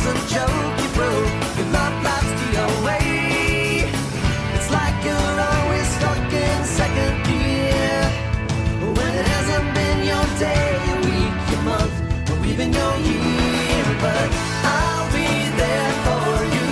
a joke you broke. Your love life's the away. It's like you're always stuck in second gear. When it hasn't been your day, your week, your month, or even your year. But I'll be there for you.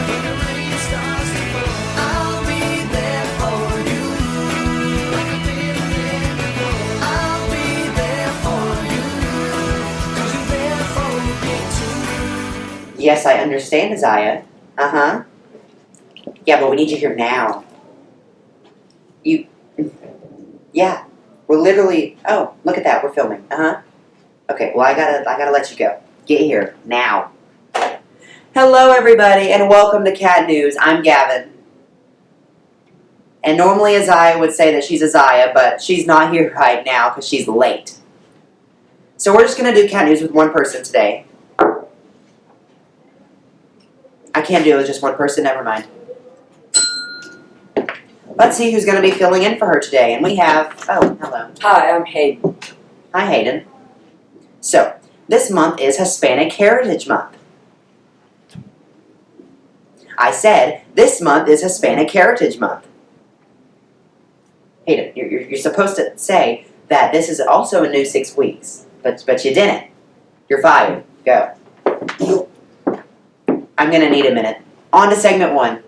When the rain starts to fall, I'll be there for you. Like I've been there before. I'll be there for you. 'Cause you're there for me too. Yes, I understand, Ayziah. Uh-huh. Yeah, but we need you here now. Yeah. We're literally, oh, look at that, we're filming. Uh-huh. Okay, well I gotta let you go. Get here, now. Hello everybody, and welcome to Cat News. I'm Gavin. And normally Ayziah would say that she's Ayziah, but she's not here right now because she's late. So we're just gonna do Cat News with one person today. I can't do it with just one person, never mind. Let's see who's going to be filling in for her today. And we have, oh, hello. Hi, I'm Hayden. Hi, Hayden. So, this month is Hispanic Heritage Month. I said, this month is Hispanic Heritage Month. Hayden, you're supposed to say that this is also a new 6 weeks, but you didn't. You're fired. Go. I'm going to need a minute. On to segment 1.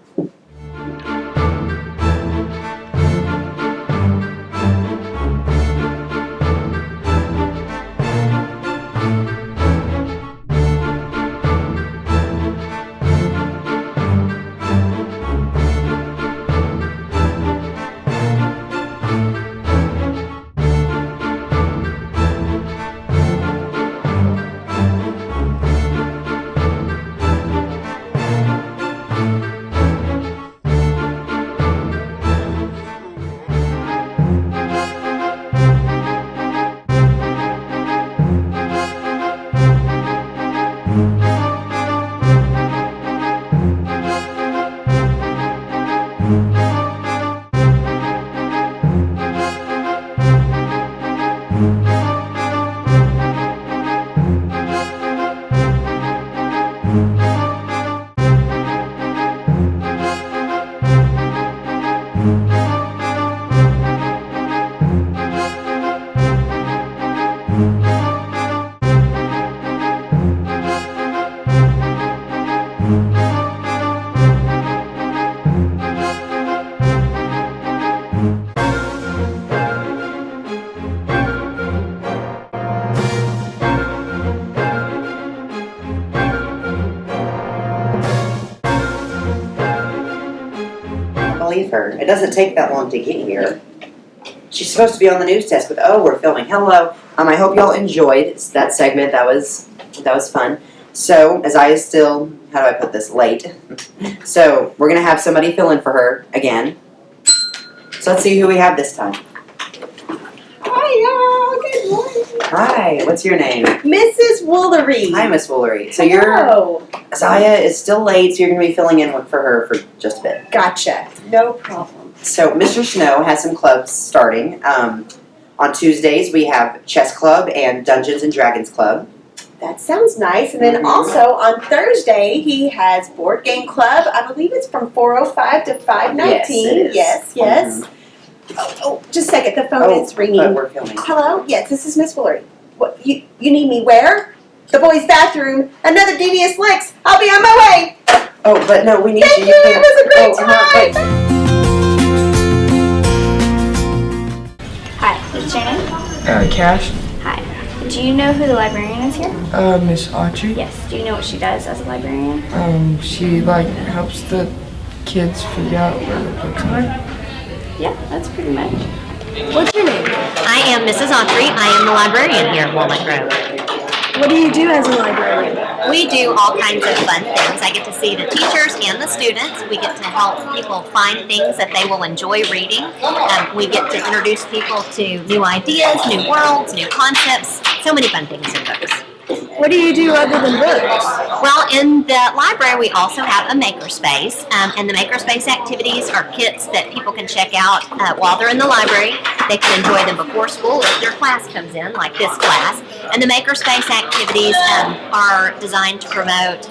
Believe her. It doesn't take that long to get here. She's supposed to be on the news desk with, oh, we're filming. Hello. I hope y'all enjoyed that segment. That was fun. So, Ayziah is still, how do I put this, late. So, we're going to have somebody fill in for her again. So, let's see who we have this time. Hi, y'all. Good morning. Hi. What's your name? Mrs. Woolery. Hi, Miss Woolery. So, Hello. Ayziah is still late, so you're going to be filling in for her for just a bit. Gotcha. No problem. So, Mr. Snow has some clubs starting. On Tuesdays, we have Chess Club and Dungeons and Dragons Club. That sounds nice. And then also on Thursday, he has Board Game Club. I believe it's from 4:05 to 5:19. Yes, Yes. Oh, just a second. The phone is ringing. But we're filming. Hello? Yes, this is Miss Woolery. What, you need me where? The boys' bathroom. Another devious licks. I'll be on my way. Oh, but no, we need Thank you. It was a great time. Hi, what's your name? Cash. Hi. Do you know who the librarian is here? Miss Autry. Yes. Do you know what she does as a librarian? She helps the kids figure out where the books are. Yeah, that's pretty much. What's your name? I am Mrs. Autry. I am the librarian here at Walnut Grove. What do you do as a librarian? We do all kinds of fun things. I get to see the teachers and the students. We get to help people find things that they will enjoy reading. We get to introduce people to new ideas, new worlds, new concepts, so many fun things in books. What do you do other than books? Well, in the library, we also have a makerspace, and the makerspace activities are kits that people can check out while they're in the library. They can enjoy them before school if their class comes in, like this class. And the makerspace activities are designed to promote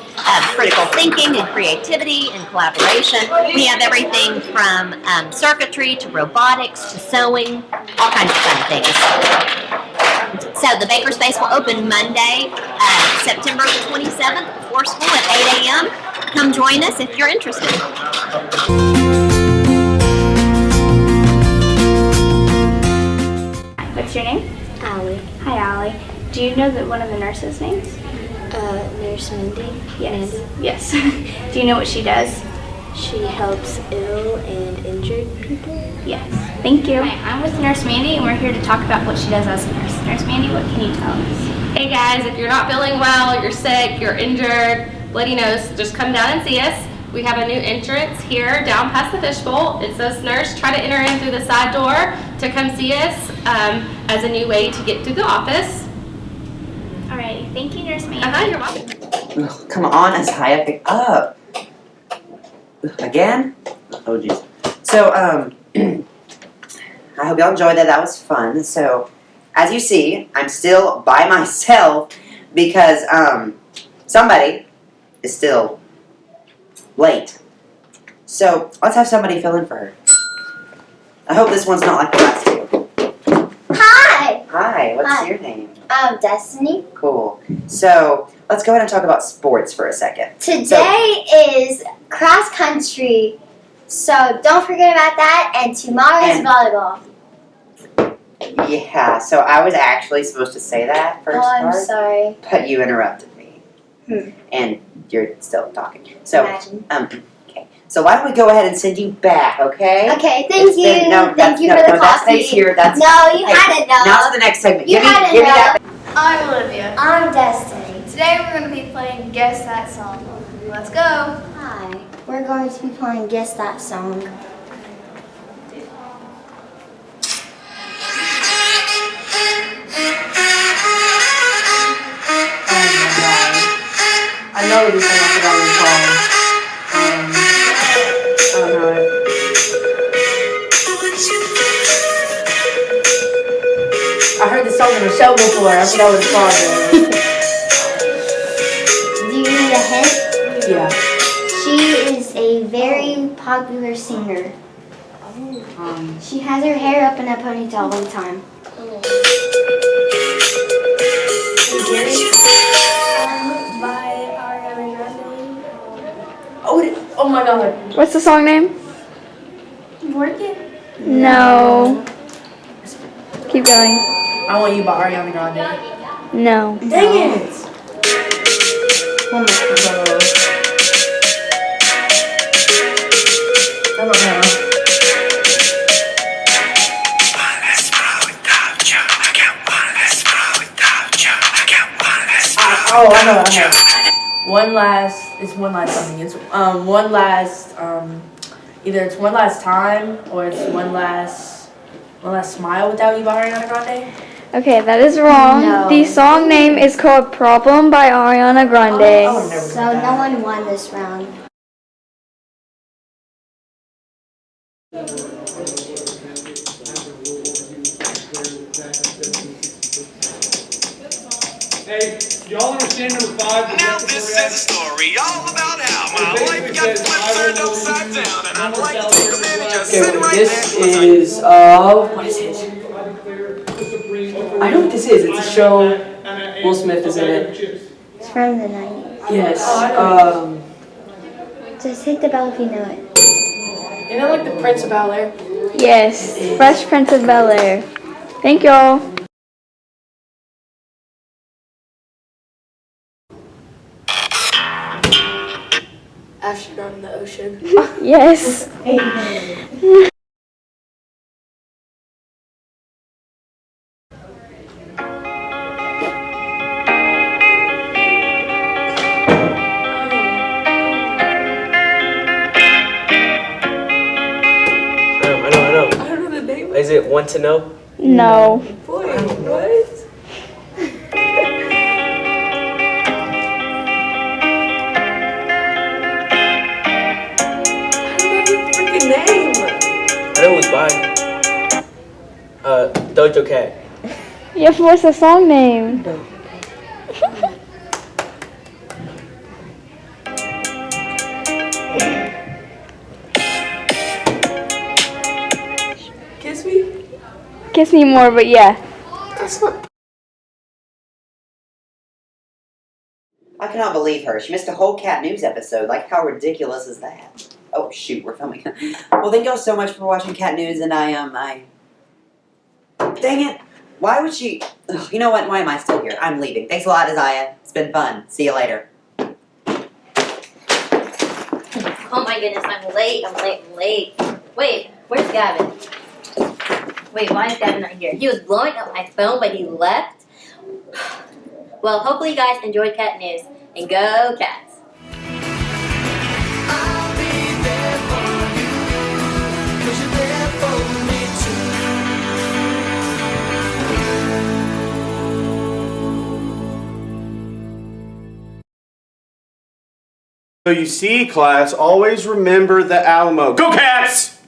critical thinking and creativity and collaboration. We have everything from circuitry to robotics to sewing, all kinds of fun things. So the makerspace will open Monday, September 27th before school at 8 a.m. Come join us if you're interested. What's your name? Allie. Hi, Allie. Do you know that one of the nurses' names? Nurse Mindy. Yes. Mandy. Yes. Do you know what she does? She helps ill and injured people. Yes. Thank you. Hi, I'm with Nurse Mandy, and we're here to talk about what she does as a nurse. Nurse Mandy, what can you tell us? Hey guys, if you're not feeling well, you're sick, you're injured, bloody nose, just come down and see us. We have a new entrance here down past the fishbowl. It says nurse. Try to enter in through the side door to come see us as a new way to get to the office. Alrighty. Thank you, Nurse Mandy. You're welcome. Ugh, come on, Ayziah, pick up. Again? Oh, jeez. So, I hope y'all enjoyed that. That was fun. So, as you see, I'm still by myself because somebody is still late. So, let's have somebody fill in for her. I hope this one's not like the last two. Hi! Hi, what's Hi. your name? Destiny. Cool. So, let's go ahead and talk about sports for a second. Today is cross country, so don't forget about that, and tomorrow is And- volleyball. Yeah, so I was actually supposed to say that first I'm part, sorry. but you interrupted me. And you're still talking. So, Imagine. okay. So why don't we go ahead and send you back, okay? Okay, thank you. Thank you for the that coffee. stays here. That's No, you hey, had it now now. to the next segment. You give me had it that. I'm Olivia. I'm Destiny. Today we're going to be playing Guess That Song. Let's go. Hi. We're going to be playing Guess That Song. I know this song, I forgot what it's called. I don't know it. I heard the song on the show before. I forgot what it's called though. Do you need a hint? Yeah. She is a very popular singer. She has her hair up in a ponytail all the time. By Ariana Grande. Oh my god. What's the song name? Work It. No. Keep going. I Want You by Ariana Grande. No. Dang it! One more time. I don't know. I know. One last something. It's one last either it's one last time or it's one last smile without you by Ariana Grande. Okay, that is wrong. No. The song name is called Problem by Ariana Grande. I would never So no one won this round. Hey, y'all understand number 5? Now this is a story all about how my life got flipped turned upside down, and I'd like to take a minute just sit right This there. is what is it? I know what this is. It's a show. Will Smith is in it. It's from the 90s. Yes. Just hit the bell if you know it. You know, like the Prince of Bel-Air. Yes, Fresh Prince of Bel-Air. Thank y'all. Astronaut in the ocean. Yes. I know. I don't know the name. Is it Want to Know? No. Boy, what? I know who's by. Dojo Cat. Yeah, what's the song name? Kiss me? Kiss Me More, but yeah. I cannot believe her. She missed a whole Cat News episode. Like, how ridiculous is that? Oh, shoot, we're filming. Well, thank y'all so much for watching Cat News, and I... Dang it. Why would she... Ugh, you know what? Why am I still here? I'm leaving. Thanks a lot, Ayziah. It's been fun. See you later. Oh my goodness, I'm late. Wait, where's Gavin? Wait, why is Gavin not here? He was blowing up my phone, but he left. Well, hopefully you guys enjoyed Cat News, and go Cats! I'll be there for you, 'cause you're there for me too. So you see, class, always remember the Alamo. Go Cats!